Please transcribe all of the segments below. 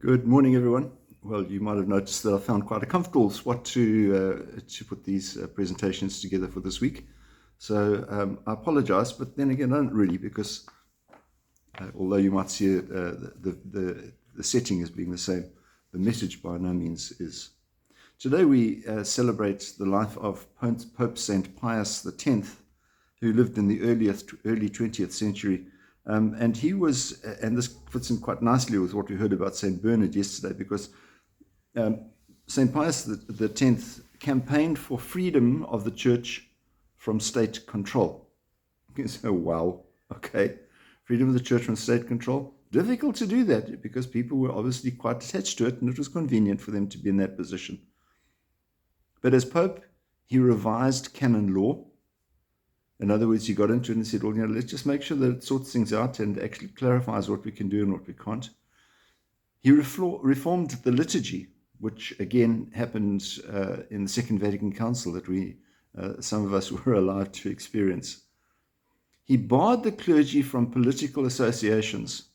Good morning, everyone. Well, you might have noticed that I found quite a comfortable spot to put these presentations together for this week. So I apologize, but then again, I don't really, because although you might see the setting as being the same, the message by no means is. Today we celebrate the life of Pope St. Pius X, who lived in the early 20th century. And he was, and this fits in quite nicely with what we heard about St. Bernard yesterday, because St. Pius X campaigned for freedom of the church from state control. So, wow, okay, freedom of the church from state control. Difficult to do that because people were obviously quite attached to it, and it was convenient for them to be in that position. But as Pope, he revised canon law. In other words, he got into it and said, well, let's just make sure that it sorts things out and actually clarifies what we can do and what we can't. He reformed the liturgy, which again happened in the Second Vatican Council that some of us were alive to experience. He barred the clergy from political associations,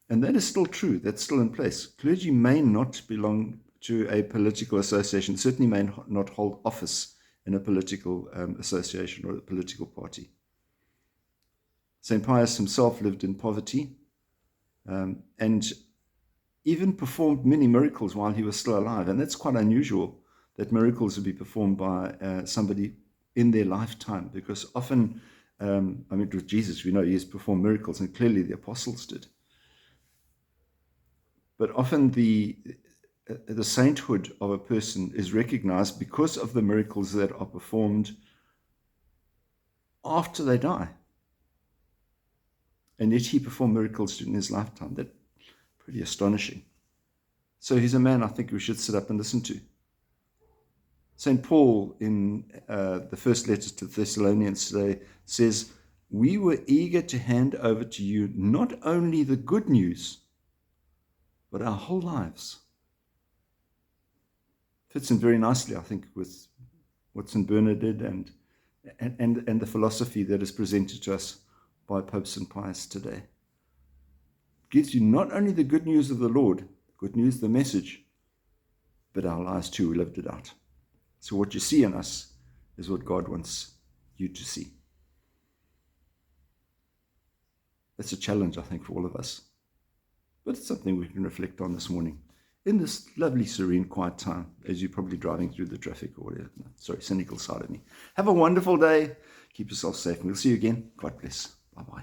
and that is still true. That's still in place. Clergy may not belong to a political association, certainly may not hold office in a political association or a political party. St. Pius himself lived in poverty and even performed many miracles while he was still alive. And that's quite unusual that miracles would be performed by somebody in their lifetime, because often, with Jesus, we know he has performed miracles, and clearly the apostles did. But often the sainthood of a person is recognized because of the miracles that are performed after they die. And yet he performed miracles during his lifetime. That's pretty astonishing. So he's a man I think we should sit up and listen to. St. Paul, in the first letter to the Thessalonians today, says, "We were eager to hand over to you not only the good news, but our whole lives." Fits in very nicely, I think, with what St. Bernard did and the philosophy that is presented to us by Pope St. Pius today. It gives you not only the good news of the Lord, good news, the message, but our lives too, we lived it out. So what you see in us is what God wants you to see. That's a challenge, I think, for all of us. But it's something we can reflect on this morning, in this lovely, serene, quiet time, as you're probably driving through the traffic or whatever. Sorry, cynical side of me. Have a wonderful day. Keep yourself safe, and we'll see you again. God bless. Bye-bye.